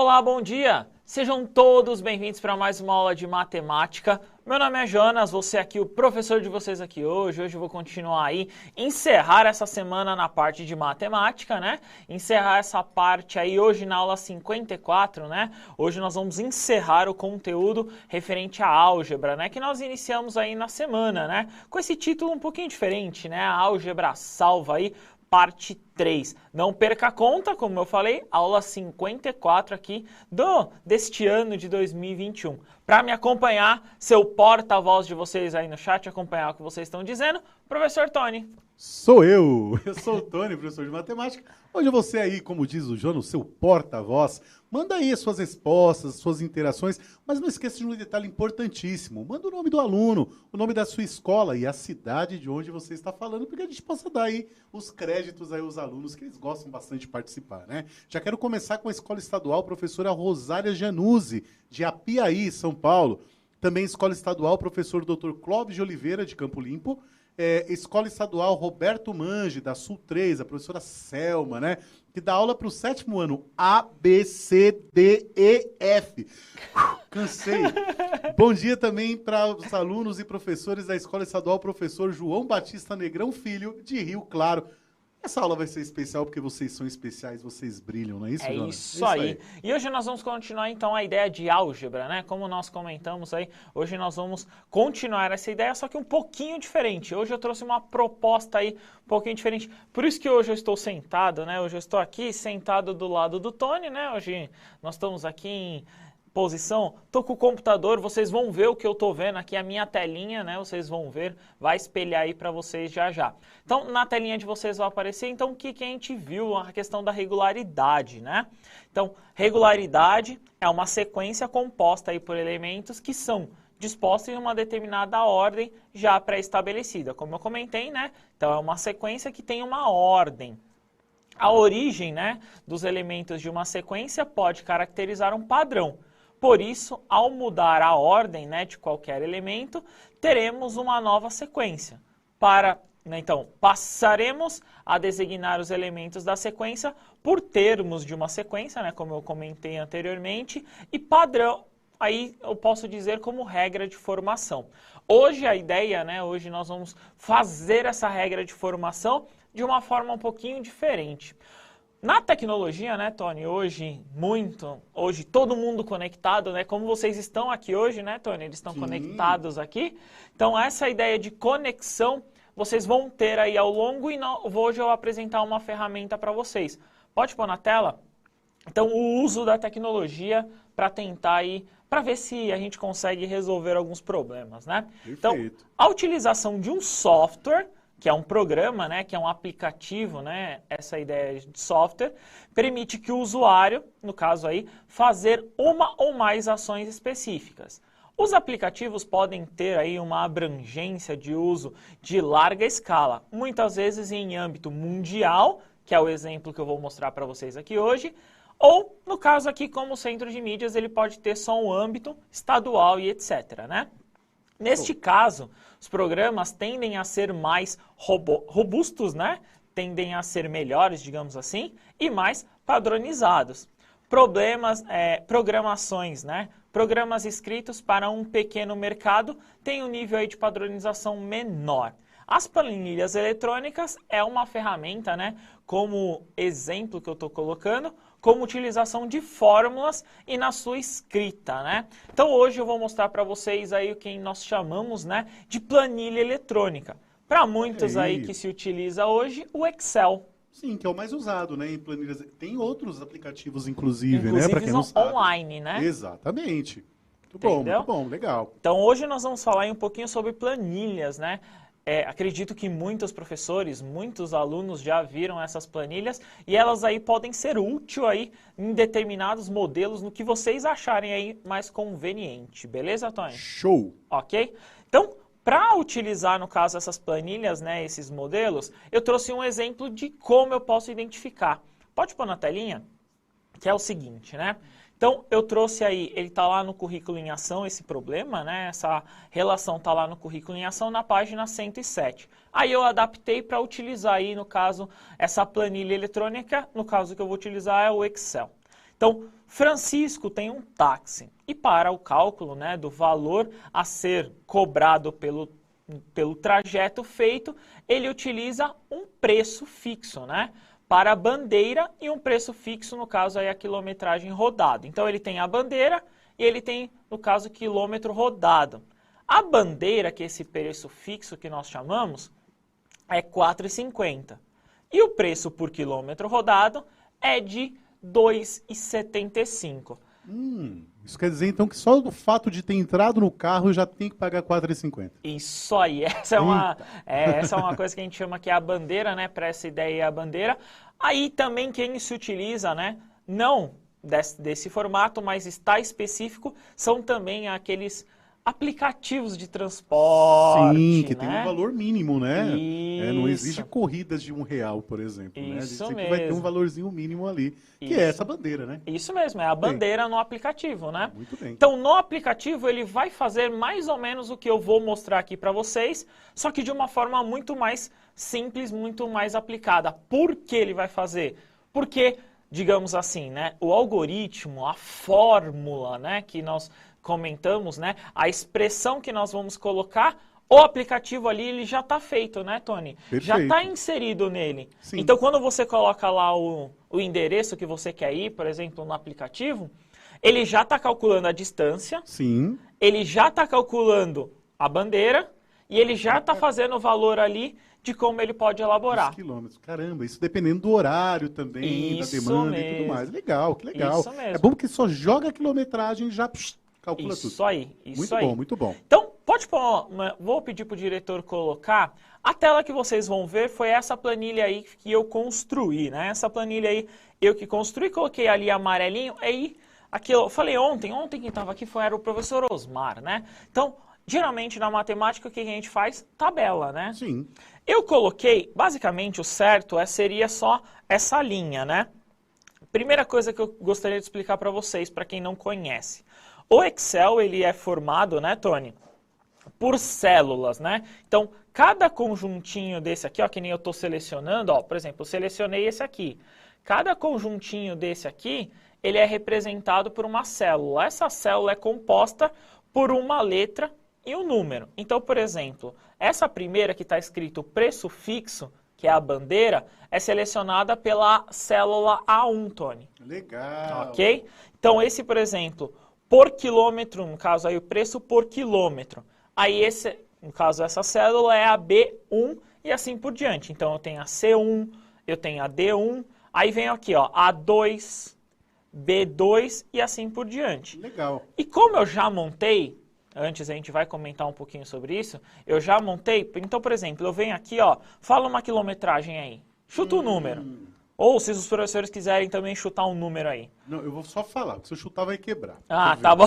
Olá, bom dia! Sejam todos bem-vindos para mais uma aula de matemática. Meu nome é Jonas, vou ser aqui o professor de vocês aqui hoje. Hoje eu vou continuar aí, encerrar essa semana na parte de matemática, né? Encerrar essa parte aí hoje na aula 54, né? Hoje nós vamos encerrar o conteúdo referente à álgebra, né? Que nós iniciamos aí na semana, né? Com esse título um pouquinho diferente, né? A álgebra salva aí, parte 3. Não perca a conta, como eu falei, aula 54 aqui deste ano de 2021. Para me acompanhar, seu porta-voz de vocês aí no chat, acompanhar o que vocês estão dizendo, professor Tony. Sou eu sou o Tony, professor de matemática. Hoje você aí, como diz o João, o seu porta-voz, manda aí as suas respostas, as suas interações, mas não esqueça de um detalhe importantíssimo. Manda o nome do aluno, o nome da sua escola e a cidade de onde você está falando, porque a gente possa dar aí os créditos aí aos alunos, que eles gostam bastante de participar, né? Já quero começar com a Escola Estadual Professora Rosária Januzzi, de Apiaí, São Paulo. Também Escola Estadual Professor Dr. Clóvis de Oliveira, de Campo Limpo. Escola Estadual Roberto Mange, da Sul 3, a professora Selma, né? Que dá aula para o 7º ano, A, B, C, D, E, F. Cansei. Bom dia também para os alunos e professores da Escola Estadual Professor João Batista Negrão Filho, de Rio Claro. Essa aula vai ser especial porque vocês são especiais, vocês brilham, não é isso, Jonas? Isso aí. E hoje nós vamos continuar, então, a ideia de álgebra, né? Como nós comentamos aí, hoje nós vamos continuar essa ideia, só que um pouquinho diferente. Hoje eu trouxe uma proposta aí um pouquinho diferente. Por isso que hoje eu estou sentado, né? Hoje eu estou aqui sentado do lado do Tony, né? Hoje nós estamos aqui em posição, tô com o computador, vocês vão ver o que eu tô vendo aqui, a minha telinha, né, vocês vão ver, vai espelhar aí para vocês já já. Então, na telinha de vocês vai aparecer, então, o que a gente viu, a questão da regularidade, né? Então, regularidade é uma sequência composta aí por elementos que são dispostos em uma determinada ordem já pré-estabelecida, como eu comentei, né? Então, é uma sequência que tem uma ordem. A origem, né, dos elementos de uma sequência pode caracterizar um padrão. Por isso, ao mudar a ordem, né, de qualquer elemento, teremos uma nova sequência. Então, passaremos a designar os elementos da sequência por termos de uma sequência, né, como eu comentei anteriormente, e padrão, aí eu posso dizer como regra de formação. Hoje a ideia, né, hoje nós vamos fazer essa regra de formação de uma forma um pouquinho diferente. Na tecnologia, né, Tony, hoje todo mundo conectado, né, como vocês estão aqui hoje, né, Tony, eles estão conectados aqui, então essa ideia de conexão vocês vão ter aí ao longo e hoje eu vou apresentar uma ferramenta para vocês. Pode pôr na tela? Então, o uso da tecnologia para tentar aí, para ver se a gente consegue resolver alguns problemas, né? Perfeito. Então, a utilização de um software, que é um programa, né, que é um aplicativo, né, essa ideia de software, permite que o usuário, no caso aí, fazer uma ou mais ações específicas. Os aplicativos podem ter aí uma abrangência de uso de larga escala, muitas vezes em âmbito mundial, que é o exemplo que eu vou mostrar para vocês aqui hoje, ou, no caso aqui, como centro de mídias, ele pode ter só um âmbito estadual e etc, né? Neste caso, os programas tendem a ser mais robustos, né? Tendem a ser melhores, digamos assim, e mais padronizados. Programações, né? Programas escritos para um pequeno mercado têm um nível aí de padronização menor. As planilhas eletrônicas é uma ferramenta, né? Como exemplo que eu estou colocando, como utilização de fórmulas e na sua escrita, né? Então hoje eu vou mostrar para vocês aí o que nós chamamos, né, de planilha eletrônica. Para muitos aí que se utiliza hoje, o Excel. Sim, que é o mais usado, né, em planilhas. Tem outros aplicativos, inclusive, né, para quem não sabe. Online, né? Exatamente. Muito bom, legal. Então hoje nós vamos falar aí um pouquinho sobre planilhas, né? Acredito que muitos professores, muitos alunos já viram essas planilhas e elas aí podem ser úteis aí em determinados modelos, no que vocês acharem aí mais conveniente, beleza, Tony? Show! Ok? Então, para utilizar, no caso, essas planilhas, né, esses modelos, eu trouxe um exemplo de como eu posso identificar. Pode pôr na telinha? Que é o seguinte, né? Então, eu trouxe aí, ele está lá no currículo em ação, esse problema, né? Essa relação está lá no currículo em ação, na página 107. Aí eu adaptei para utilizar aí, no caso, essa planilha eletrônica, no caso que eu vou utilizar é o Excel. Então, Francisco tem um táxi e para o cálculo, né, do valor a ser cobrado pelo trajeto feito, ele utiliza um preço fixo, né, para a bandeira e um preço fixo, no caso aí a quilometragem rodada. Então ele tem a bandeira e ele tem, no caso, quilômetro rodado. A bandeira, que é esse preço fixo que nós chamamos, é R$ 4,50. E o preço por quilômetro rodado é de R$ 2,75. Isso quer dizer, então, que só o fato de ter entrado no carro já tem que pagar R$ 4,50. Isso aí, essa é uma coisa que a gente chama que é a bandeira, né? Para essa ideia é a bandeira. Aí também quem se utiliza, né? Não desse formato, mas está específico, são também aqueles aplicativos de transporte. Sim, que né? tem um valor mínimo, né? Não exige Isso. corridas de R$ 1, por exemplo. Né? A gente Isso sempre vai ter um mesmo. valorzinho mínimo ali, que Isso. é essa bandeira, né? Isso mesmo, é a bandeira no aplicativo, né? Muito bem. Então, no aplicativo, ele vai fazer mais ou menos o que eu vou mostrar aqui para vocês, só que de uma forma muito mais simples, muito mais aplicada. Por que ele vai fazer? Porque, digamos assim, né, o algoritmo, a fórmula, né, que nós comentamos, né, a expressão que nós vamos colocar, o aplicativo ali, ele já está feito, né, Tony? Perfeito. Já está inserido nele. Sim. Então, quando você coloca lá o endereço que você quer ir, por exemplo, no aplicativo, ele já está calculando a distância, Sim. ele já está calculando a bandeira e ele já está fazendo o valor ali de como ele pode elaborar. Os quilômetros. Caramba, isso dependendo do horário também, Isso da demanda e mesmo. tudo mais. Legal, que legal. Isso mesmo. É bom que só joga a quilometragem e já calcula tudo. Isso aí, isso Muito aí. bom, muito bom. Então, pode pôr, vou pedir para o diretor colocar. A tela que vocês vão ver foi essa planilha aí que eu construí, né? Essa planilha aí eu que construí, coloquei ali amarelinho, aí aqui eu falei ontem quem estava aqui era o professor Osmar, né? Então, geralmente na matemática o que a gente faz? Tabela, né? Sim. Eu coloquei, basicamente o certo seria só essa linha, né? Primeira coisa que eu gostaria de explicar para vocês, para quem não conhece. O Excel, ele é formado, né, Tony? Por células, né? Então, cada conjuntinho desse aqui, ó, que nem eu estou selecionando, ó, por exemplo, eu selecionei esse aqui. Cada conjuntinho desse aqui, ele é representado por uma célula. Essa célula é composta por uma letra e um número. Então, por exemplo, essa primeira que está escrito preço fixo, que é a bandeira, é selecionada pela célula A1, Tony. Legal. Ok? Então, esse, por exemplo, por quilômetro, no caso aí o preço por quilômetro. Aí esse, no caso essa célula é a B1 e assim por diante. Então eu tenho a C1, eu tenho a D1, aí vem aqui ó, A2, B2 e assim por diante. Legal. E como eu já montei, antes a gente vai comentar um pouquinho sobre isso, eu já montei, então por exemplo, eu venho aqui ó, fala uma quilometragem aí, chuta o número. Ou se os professores quiserem também chutar um número aí. Não, eu vou só falar, porque se eu chutar vai quebrar. Ah, tá bom.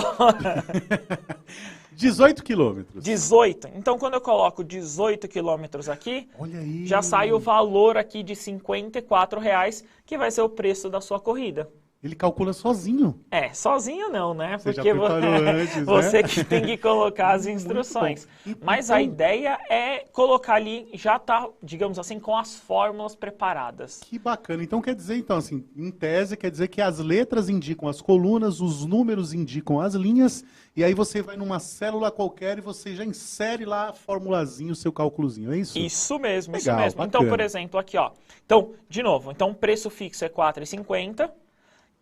18 quilômetros. 18. Então, quando eu coloco 18 quilômetros aqui, Olha aí. já sai o valor aqui de R$ 54,00, que vai ser o preço da sua corrida. Ele calcula sozinho. Sozinho não, né? Você já Porque preparou antes, né? você que tem que colocar as instruções. Muito bom. Mas Então- a ideia é colocar ali, já tá, digamos assim, com as fórmulas preparadas. Que bacana. Então quer dizer, então, assim, em tese, quer dizer que as letras indicam as colunas, os números indicam as linhas, e aí você vai numa célula qualquer e você já insere lá a formulazinha, o seu cálculozinho, é isso? Isso mesmo, isso Legal, mesmo. bacana. Então, por exemplo, aqui, ó. Então, de novo, então o preço fixo é R$ 4,50.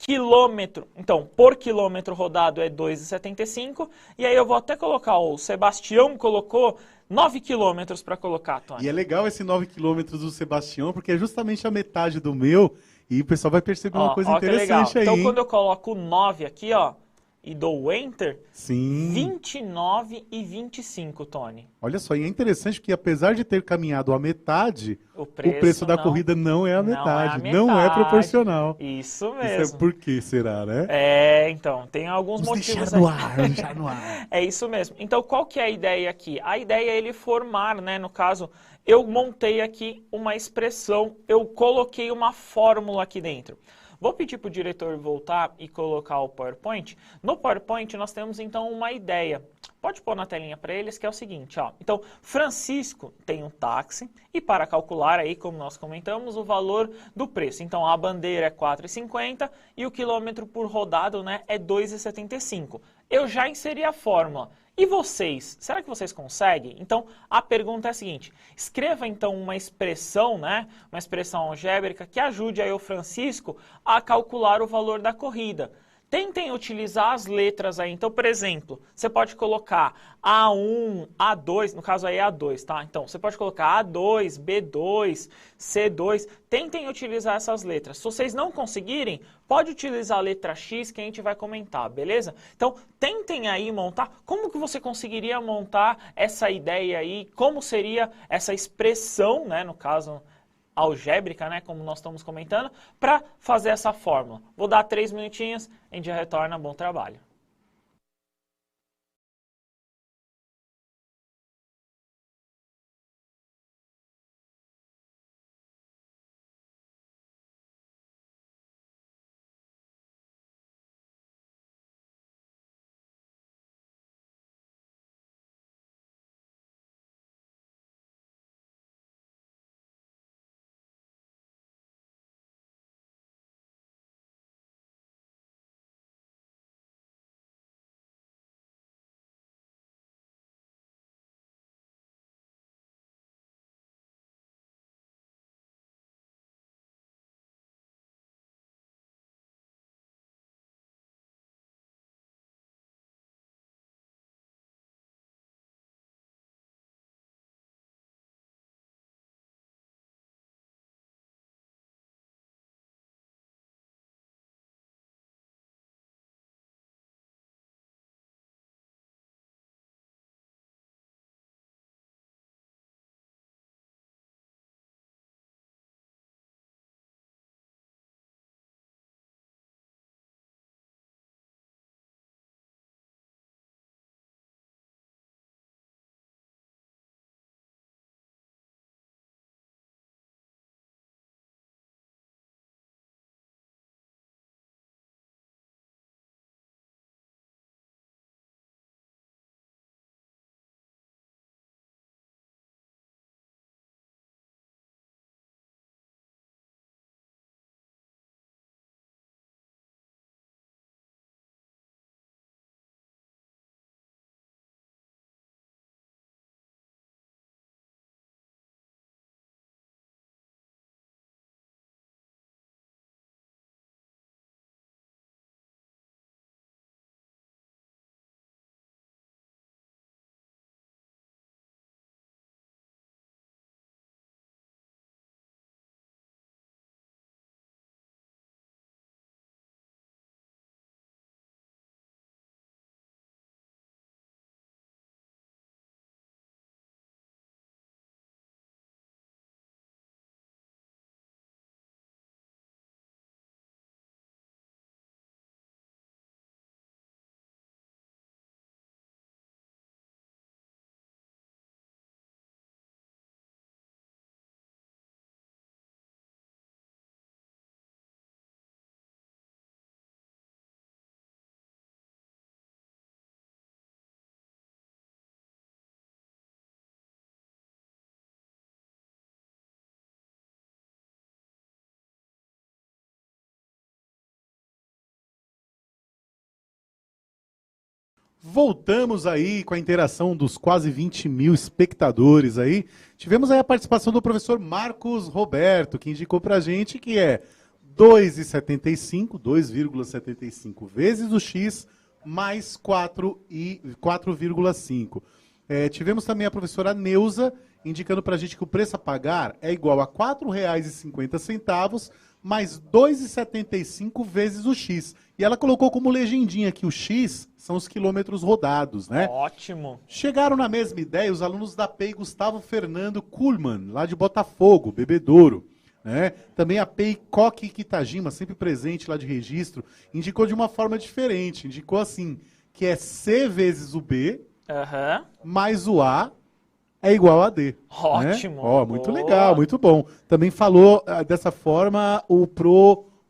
Quilômetro, então, por quilômetro rodado é 2,75. E aí eu vou até colocar, o Sebastião colocou 9 quilômetros para colocar, Tony. E é legal esse 9 quilômetros do Sebastião, porque é justamente a metade do meu, e o pessoal vai perceber uma coisa ó que legal. interessante aí. Então, hein? quando eu coloco 9 aqui, ó, e dou o Enter, Sim. 29 e 25, Tony. Olha só, e é interessante que apesar de ter caminhado a metade, O o preço da corrida não é a não é a metade, não é metade. proporcional. Isso mesmo. Isso é por que será, né? Então, tem alguns Vamos motivos deixar no aí. ar, vamos deixar no ar. É isso mesmo. Então, qual que é a ideia aqui? A ideia é ele formar, né? No caso, eu montei aqui uma expressão, eu coloquei uma fórmula aqui dentro. Vou pedir para o diretor voltar e colocar o PowerPoint. No PowerPoint, nós temos, então, uma ideia. Pode pôr na telinha para eles, que é o seguinte, ó. Então, Francisco tem um táxi e para calcular aí, como nós comentamos, o valor do preço. Então, a bandeira é R$ 4,50 e o quilômetro por rodado, né, é R$ 2,75. Eu já inseri a fórmula. E vocês? Será que vocês conseguem? Então, a pergunta é a seguinte. Escreva, então, uma expressão, né? Uma expressão algébrica que ajude aí o Francisco a calcular o valor da corrida. Tentem utilizar as letras aí. Então, por exemplo, você pode colocar A1, A2, no caso aí é A2, tá? Então, você pode colocar A2, B2, C2. Tentem utilizar essas letras. Se vocês não conseguirem, pode utilizar a letra X que a gente vai comentar, beleza? Então, tentem aí montar. Como que você conseguiria montar essa ideia aí? Como seria essa expressão, né? No caso algébrica, né, como nós estamos comentando, para fazer essa fórmula. Vou dar 3 minutinhos, a gente já retorna, bom trabalho. Voltamos aí com a interação dos quase 20 mil espectadores aí. Tivemos aí a participação do professor Marcos Roberto, que indicou pra gente que é 2,75 vezes o X mais 4,5. Tivemos também a professora Neuza indicando pra gente que o preço a pagar é igual a R$ 4,50 mais 2,75 vezes o X. E ela colocou como legendinha que o X são os quilômetros rodados, né? Ótimo. Chegaram na mesma ideia os alunos da PEI Gustavo Fernando Kuhlmann, lá de Botafogo, Bebedouro. Né? Também a PEI Coque Kitajima, sempre presente lá de registro, indicou de uma forma diferente. Indicou assim, que é C vezes o B, mais o A é igual a D. Ótimo. Né? Ó, muito legal, muito bom. Também falou dessa forma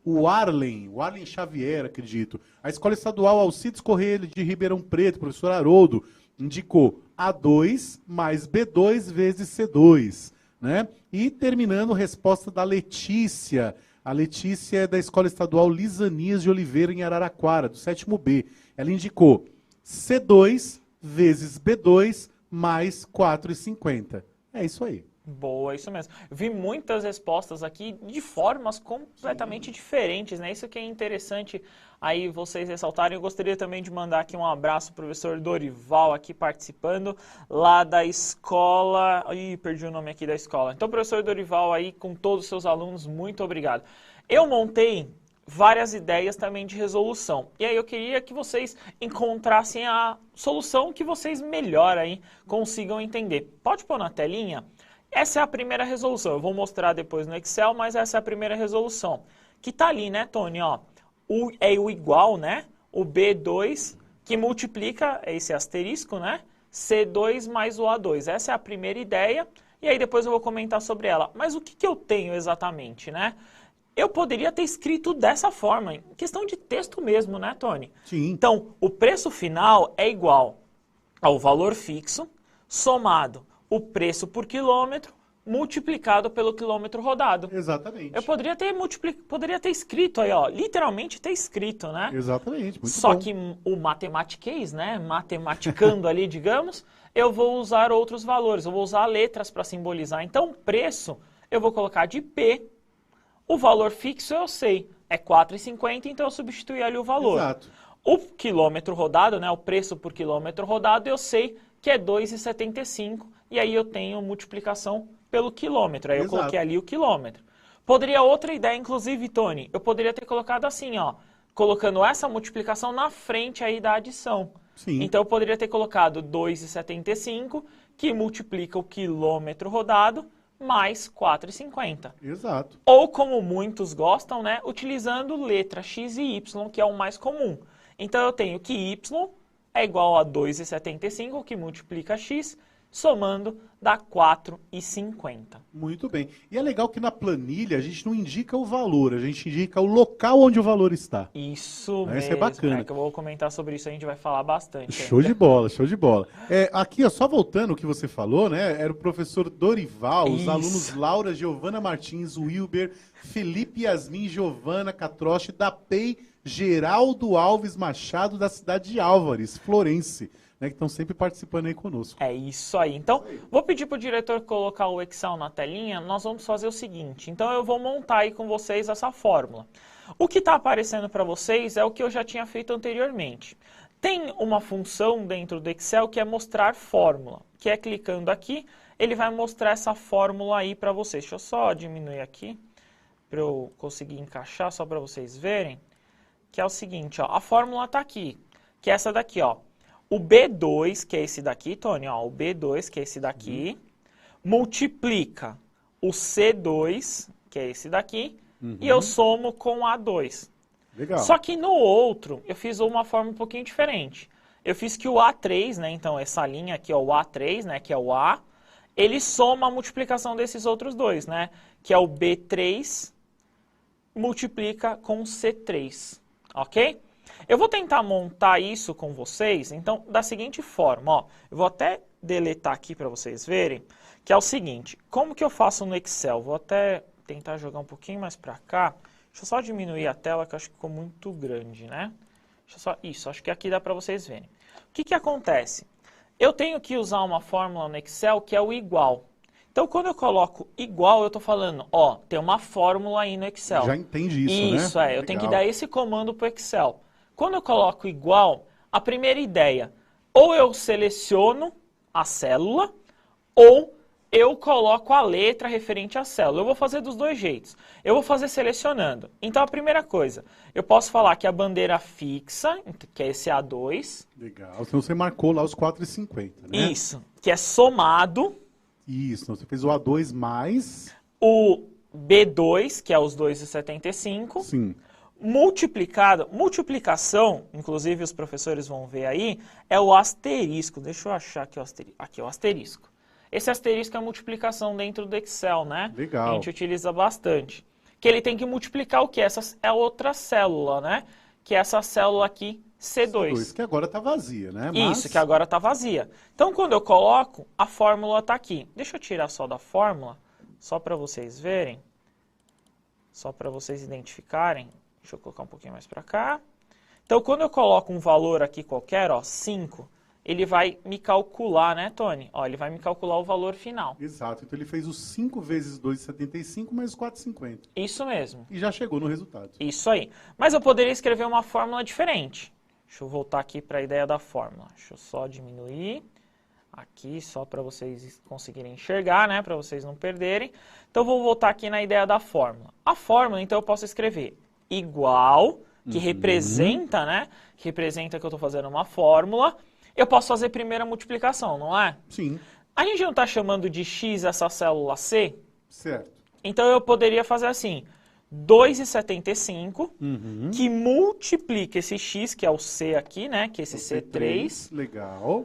o Arlen Xavier, acredito. A Escola Estadual Alcides Correia de Ribeirão Preto, professor Haroldo, indicou A2 mais B2 vezes C2, né? E terminando, resposta da Letícia. A Letícia é da Escola Estadual Lisanias de Oliveira, em Araraquara, do 7º B. Ela indicou C2 vezes B2 mais 4,50. É isso aí. Boa, isso mesmo. Eu vi muitas respostas aqui de formas completamente diferentes, né? Isso que é interessante aí vocês ressaltarem. Eu gostaria também de mandar aqui um abraço pro professor Dorival aqui participando, lá da escola... Ih, perdi o nome aqui da escola. Então, professor Dorival aí com todos os seus alunos, muito obrigado. Eu montei várias ideias também de resolução. E aí eu queria que vocês encontrassem a solução que vocês melhor aí consigam entender. Pode pôr na telinha? Essa é a primeira resolução. Eu vou mostrar depois no Excel, mas essa é a primeira resolução. Que tá ali, né, Tony? Ó, é o igual, né? O B2 que multiplica, esse asterisco, né? C2 mais o A2. Essa é a primeira ideia. E aí depois eu vou comentar sobre ela. Mas o que eu tenho exatamente, né? Eu poderia ter escrito dessa forma, em questão de texto mesmo, né, Tony? Sim. Então, o preço final é igual ao valor fixo, somado o preço por quilômetro, multiplicado pelo quilômetro rodado. Exatamente. Eu poderia ter escrito aí, ó, literalmente ter escrito, né? Exatamente, muito Só bom. que o matematiquês, né, matematicando ali, digamos, eu vou usar outros valores, eu vou usar letras para simbolizar. Então, preço, eu vou colocar de P, o valor fixo eu sei, é 4,50, então eu substituí ali o valor. Exato. O quilômetro rodado, né, o preço por quilômetro rodado, eu sei que é 2,75, e aí eu tenho multiplicação pelo quilômetro, aí eu Exato. coloquei ali o quilômetro. Poderia outra ideia, inclusive, Tony, eu poderia ter colocado assim, ó, colocando essa multiplicação na frente aí da adição. Sim. Então eu poderia ter colocado 2,75, que multiplica o quilômetro rodado, mais 4,50. Exato. Ou, como muitos gostam, né, utilizando letra X e Y, que é o mais comum. Então eu tenho que Y é igual a 2,75, que multiplica X, somando dá 4,50. Muito bem. E é legal que na planilha a gente não indica o valor, a gente indica o local onde o valor está. Isso Isso mesmo. é bacana. Que eu vou comentar sobre isso, a gente vai falar bastante. Show de bola, show de bola. Aqui, ó, só voltando o que você falou, né? Era o professor Dorival, os Isso. alunos Laura, Giovana Martins, Wilber, Felipe Yasmin, Giovana Catroche, da PEI, Geraldo Alves Machado, da cidade de Álvares, Florense, né? Que estão sempre participando aí conosco. É isso aí. Então, vou pedir para o diretor colocar o Excel na telinha. Nós vamos fazer o seguinte. Então, eu vou montar aí com vocês essa fórmula. O que está aparecendo para vocês é o que eu já tinha feito anteriormente. Tem uma função dentro do Excel que é mostrar fórmula, que é clicando aqui, ele vai mostrar essa fórmula aí para vocês. Deixa eu só diminuir aqui para eu conseguir encaixar, só para vocês verem. Que é o seguinte, ó, a fórmula está aqui, que é essa daqui, ó. O B2, que é esse daqui, Tony, ó, o B2, que é esse daqui, multiplica o C2, que é esse daqui, e eu somo com A2. Legal. Só que no outro, eu fiz uma forma um pouquinho diferente. Eu fiz que o A3, né, então essa linha aqui, ó, o A3, né, que é o A, ele soma a multiplicação desses outros dois, né, que é o B3 multiplica com o C3. Ok? Eu vou tentar montar isso com vocês, então, da seguinte forma, ó. Eu vou até deletar aqui para vocês verem, que é o seguinte. Como que eu faço no Excel? Vou até tentar jogar um pouquinho mais para cá. Deixa eu só diminuir a tela, que eu acho que ficou muito grande, né? Isso, acho que aqui dá para vocês verem. O que que acontece? Eu tenho que usar uma fórmula no Excel que é o igual. Então, quando eu coloco igual, eu estou falando, ó, tem uma fórmula aí no Excel. Já entende isso, né? Isso, eu tenho que dar esse comando para o Excel. Quando eu coloco igual, a primeira ideia, ou eu seleciono a célula, ou eu coloco a letra referente à célula. Eu vou fazer dos dois jeitos. Eu vou fazer selecionando. Então, a primeira coisa, eu posso falar que a bandeira fixa, que é esse A2. Legal. Então você marcou lá os 4,50, né? Isso, que é somado. Isso, então você fez o A2 mais... O B2, que é os 2,75. Sim. Multiplicado, multiplicação, inclusive os professores vão ver aí, é o asterisco. Deixa eu achar aqui o asterisco. Aqui, o asterisco. Esse asterisco é a multiplicação dentro do Excel, né? Legal. A gente utiliza bastante. Que ele tem que multiplicar o quê? Essa é outra célula, né? Que é essa célula aqui, C2. Que agora está vazia, né? Isso, que agora está vazia. Então, quando eu coloco, a fórmula está aqui. Deixa eu tirar só da fórmula, só para vocês verem. Só para vocês identificarem. Deixa eu colocar um pouquinho mais para cá. Então, quando eu coloco um valor aqui qualquer, ó, 5, ele vai me calcular, né, Tony? Ó, ele vai me calcular o valor final. Exato. Então, ele fez os 5 vezes 2,75 mais 4,50. Isso mesmo. E já chegou no resultado. Isso aí. Mas eu poderia escrever uma fórmula diferente. Deixa eu voltar aqui para a ideia da fórmula. Deixa eu só diminuir aqui, só para vocês conseguirem enxergar, né? Para vocês não perderem. Então, vou voltar aqui na ideia da fórmula. A fórmula, então, eu posso escrever igual, que representa, né? Que representa que eu estou fazendo uma fórmula. Eu posso fazer primeiro a multiplicação, não é? Sim. A gente não está chamando de x essa célula C? Certo. Então, eu poderia fazer assim, 2,75, que multiplica esse x, que é o C aqui, né? Que é esse C3. Legal.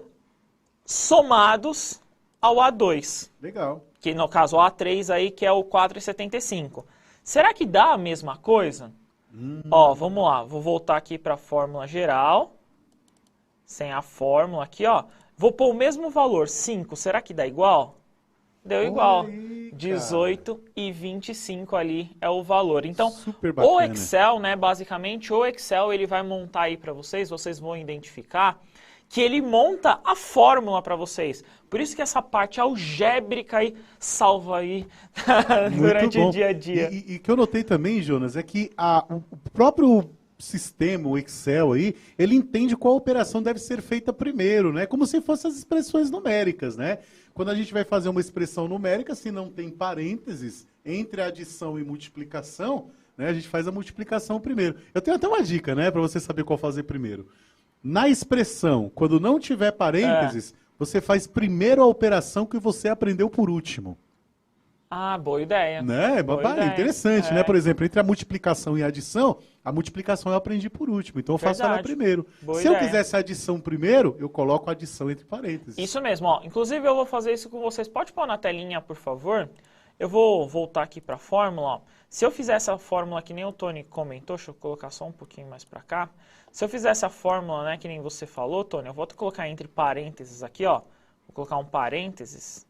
Somados ao A2. Legal. Que no caso o A3 aí, que é o 4,75. Será que dá a mesma coisa? Ó, vamos lá. Vou voltar aqui para a fórmula geral. Sem a fórmula aqui, ó. Vou pôr o mesmo valor, 5. Será que dá igual? Deu igual. Aí, 18 e 25 ali é o valor. Então, super bacana. o Excel, né, basicamente, o Excel ele vai montar aí para vocês vão identificar que ele monta a fórmula para vocês. Por isso que essa parte algébrica aí salva aí durante o dia a dia. E que eu notei também, Jonas, é que o próprio sistema, o Excel aí, ele entende qual operação deve ser feita primeiro, né? Como se fossem as expressões numéricas, né? Quando a gente vai fazer uma expressão numérica, se não tem parênteses entre adição e multiplicação, né? A gente faz a multiplicação primeiro. Eu tenho até uma dica, né? Para você saber qual fazer primeiro. Na expressão, quando não tiver parênteses, você faz primeiro a operação que você aprendeu por último. Ah, boa ideia. Né? Boa ideia. Interessante, né? Por exemplo, entre a multiplicação e a adição, a multiplicação eu aprendi por último, então eu faço ela primeiro. Boa Se ideia. eu quisesse a adição primeiro, eu coloco a adição entre parênteses. Isso mesmo, ó. Inclusive eu vou fazer isso com vocês. Pode pôr na telinha, por favor? Eu vou voltar aqui para a fórmula, ó. Se eu fizer essa fórmula que nem o Tony comentou, deixa eu colocar só um pouquinho mais para cá. Se eu fizer essa fórmula, né, que nem você falou, Tony, eu vou colocar entre parênteses aqui, ó. Vou colocar um parênteses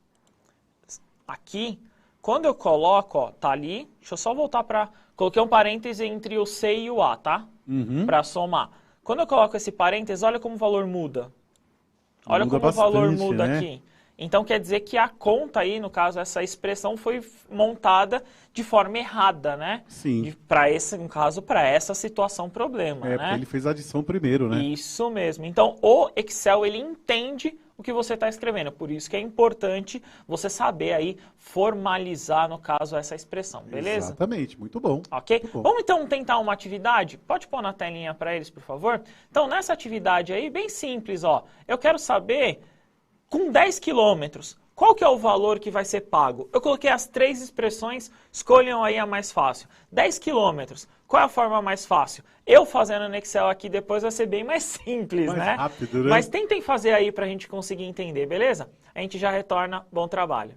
aqui. Quando eu coloco, ó, tá ali, deixa eu só voltar para... Coloquei um parêntese entre o C e o A, tá? Para somar. Quando eu coloco esse parêntese, olha como o valor muda. Olha Muda como o valor bastante, muda, né? aqui. Então quer dizer que a conta aí, no caso, essa expressão foi montada de forma errada, né? Sim. No caso, para essa situação problema, Porque né? ele fez a adição primeiro, né? Isso mesmo. Então, o Excel, ele entende o que você está escrevendo. Por isso que é importante você saber aí formalizar, no caso, essa expressão, beleza? Exatamente, muito bom. Ok? Muito bom. Vamos então tentar uma atividade? Pode pôr na telinha para eles, por favor? Então, nessa atividade aí, bem simples, ó. Eu quero saber, com 10 quilômetros, qual que é o valor que vai ser pago? Eu coloquei as 3 expressões, escolham aí a mais fácil. 10 quilômetros, qual é a forma mais fácil? Eu fazendo no Excel aqui depois vai ser bem mais simples, Mais né? rápido, né? Mas tentem fazer aí para a gente conseguir entender, beleza? A gente já retorna. Bom trabalho.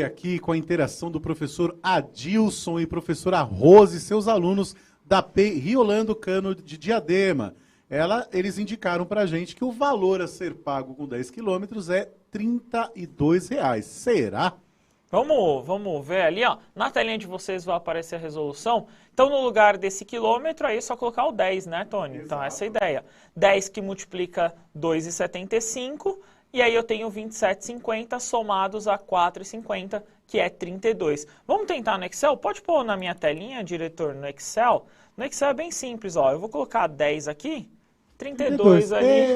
Aqui com a interação do professor Adilson e professora Rose, seus alunos da P Riolando Cano de Diadema. Eles indicaram para a gente que o valor a ser pago com 10 quilômetros é R$ 32. Será? Vamos ver ali, ó. Na telinha de vocês vai aparecer a resolução. Então, no lugar desse quilômetro, aí é só colocar o 10, né, Tony? Exato. Então, essa é a ideia. 10 que multiplica 2,75, e aí eu tenho 27,50 somados a 4,50, que é 32. Vamos tentar no Excel? Pode pôr na minha telinha, diretor, no Excel? No Excel é bem simples, ó. Eu vou colocar 10 aqui, 32 ali.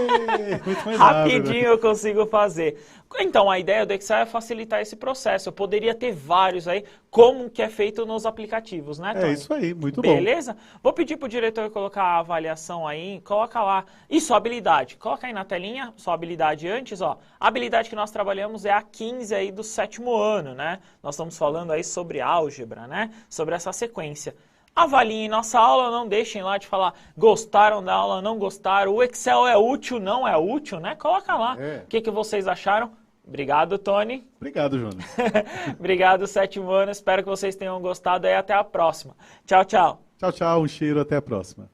Muito mais Rapidinho eu consigo fazer. Então, a ideia do Excel é facilitar esse processo. Eu poderia ter vários aí, como que é feito nos aplicativos, né, Tony? É isso aí, muito bom. Beleza? Vou pedir pro diretor colocar a avaliação aí, coloca lá. E sua habilidade, coloca aí na telinha, sua habilidade antes, ó. A habilidade que nós trabalhamos é a 15 aí do 7º ano, né? Nós estamos falando aí sobre álgebra, né? Sobre essa sequência. Avaliem nossa aula, não deixem lá de falar gostaram da aula, não gostaram, o Excel é útil, não é útil, né? Coloca lá o que vocês acharam. Obrigado, Tony. Obrigado, Jonas. Obrigado, 7º ano, espero que vocês tenham gostado e até a próxima. Tchau, tchau. Tchau, tchau, um cheiro, até a próxima.